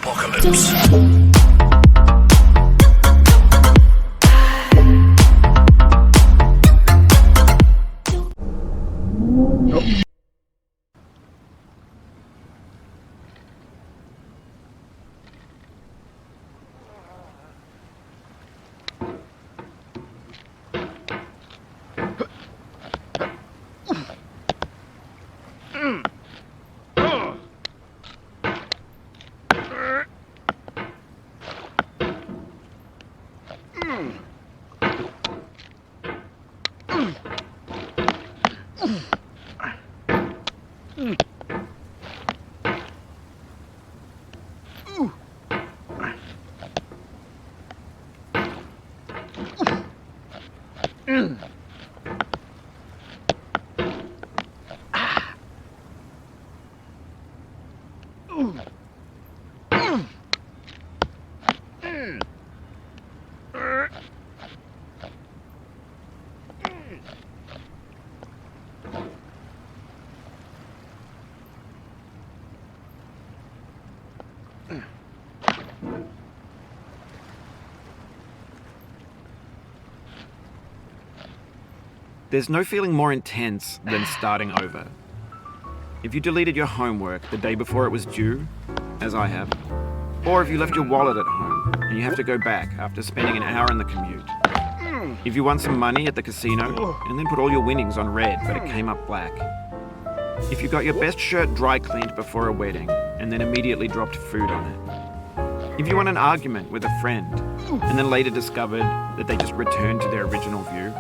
apocalypse. There's no feeling more intense than starting over. If you deleted your homework the day before it was due, as I have, or if you left your wallet at home and you have to go back after spending an hour in the commute. If you won some money at the casino and then put all your winnings on red but it came up black. If you got your best shirt dry cleaned before a wedding and then immediately dropped food on it. If you won an argument with a friend and then later discovered that they just returned to their original view.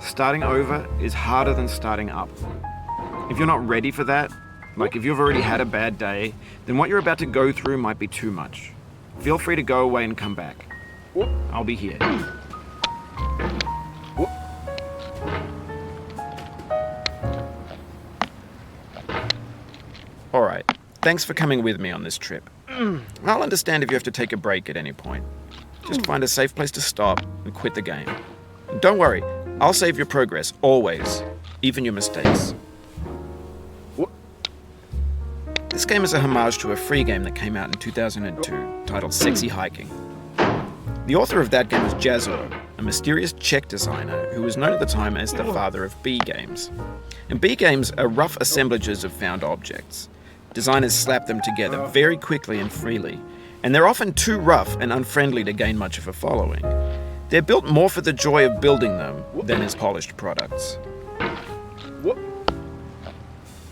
Starting over is harder than starting up. If you're not ready for that, like if you've already had a bad day, then what you're about to go through might be too much. Feel free to go away and come back. I'll be here. Alright, thanks for coming with me on this trip. I'll understand if you have to take a break at any point. Just find a safe place to stop and quit the game. Don't worry, I'll save your progress, always, even your mistakes. This game is a homage to a free game that came out in 2002, titled Sexy Hiking. The author of that game was Jazzuo, a mysterious Czech designer who was known at the time as the father of B games. And B games are rough assemblages of found objects. Designers slap them together very quickly and freely, and they're often too rough and unfriendly to gain much of a following. They're built more for the joy of building them than as polished products.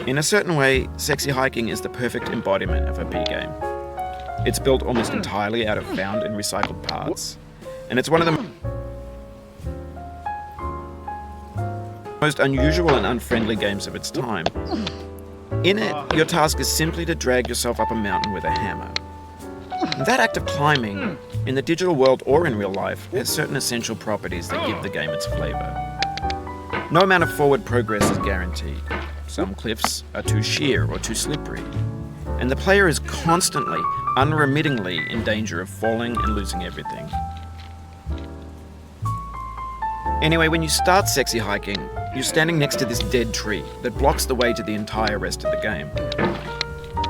In a certain way, Sexy Hiking is the perfect embodiment of a B game. It's built almost entirely out of found and recycled parts, and it's one of the most unusual and unfriendly games of its time. In it, your task is simply to drag yourself up a mountain with a hammer. And that act of climbing, in the digital world or in real life, has certain essential properties that give the game its flavor. No amount of forward progress is guaranteed. Some cliffs are too sheer or too slippery, and the player is constantly, unremittingly in danger of falling and losing everything. Anyway, when you start Sexy Hiking, you're standing next to this dead tree that blocks the way to the entire rest of the game.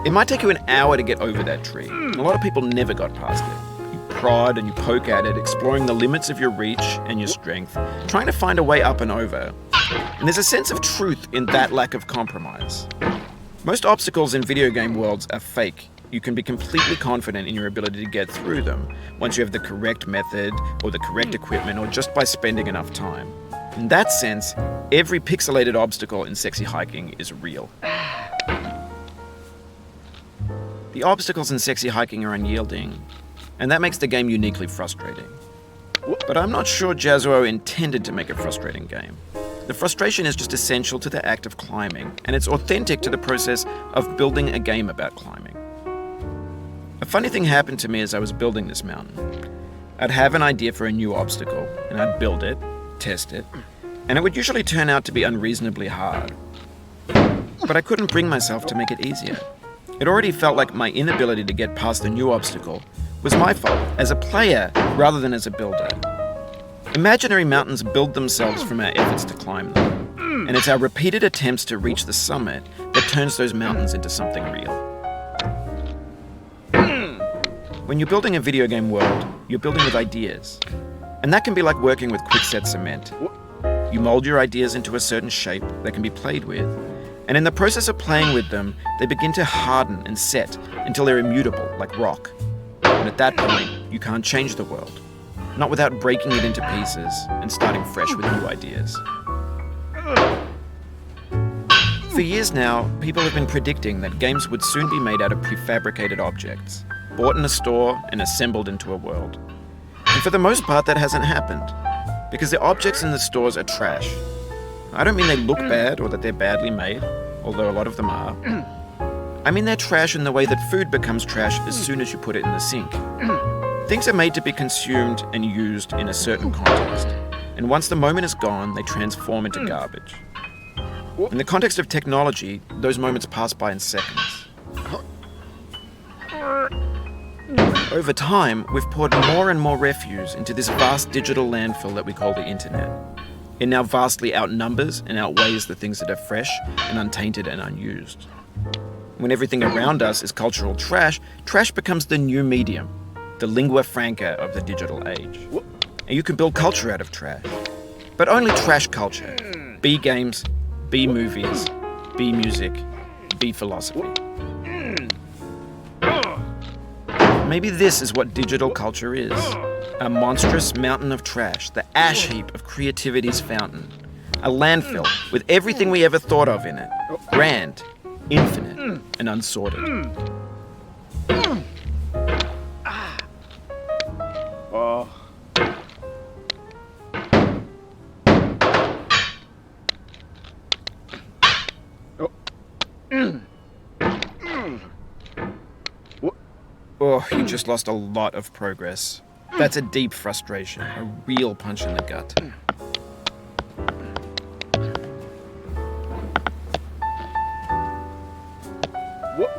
It might take you an hour to get over that tree. A lot of people never got past it. You prod and you poke at it, exploring the limits of your reach and your strength, trying to find a way up and over. And there's a sense of truth in that lack of compromise. Most obstacles in video game worlds are fake. You can be completely confident in your ability to get through them once you have the correct method or the correct equipment or just by spending enough time. In that sense, every pixelated obstacle in Sexy Hiking is real. The obstacles in Sexy Hiking are unyielding, and that makes the game uniquely frustrating. But I'm not sure Jazzuo intended to make a frustrating game. The frustration is just essential to the act of climbing, and it's authentic to the process of building a game about climbing. A funny thing happened to me as I was building this mountain. I'd have an idea for a new obstacle, and I'd build it, test it, and it would usually turn out to be unreasonably hard. But I couldn't bring myself to make it easier. It already felt like my inability to get past the new obstacle was my fault as a player rather than as a builder. Imaginary mountains build themselves from our efforts to climb them, and it's our repeated attempts to reach the summit that turns those mountains into something real. When you're building a video game world, you're building with ideas. And that can be like working with quickset cement. You mold your ideas into a certain shape that can be played with, and in the process of playing with them, they begin to harden and set until they're immutable, like rock. And at that point, you can't change the world, not without breaking it into pieces and starting fresh with new ideas. For years now, people have been predicting that games would soon be made out of prefabricated objects, bought in a store and assembled into a world. And for the most part, that hasn't happened, because the objects in the stores are trash. I don't mean they look bad or that they're badly made, although a lot of them are. I mean they're trash in the way that food becomes trash as soon as you put it in the sink. Things are made to be consumed and used in a certain context, and once the moment is gone, they transform into garbage. In the context of technology, those moments pass by in seconds. Over time, we've poured more and more refuse into this vast digital landfill that we call the internet. It now vastly outnumbers and outweighs the things that are fresh and untainted and unused. When everything around us is cultural trash, trash becomes the new medium, the lingua franca of the digital age. And you can build culture out of trash. But only trash culture. B games, B movies, B music, B philosophy. Maybe this is what digital culture is. A monstrous mountain of trash, the ash heap of creativity's fountain. A landfill with everything we ever thought of in it. Grand, infinite, and unsorted. Oh, you just lost a lot of progress. That's a deep frustration, a real punch in the gut. What?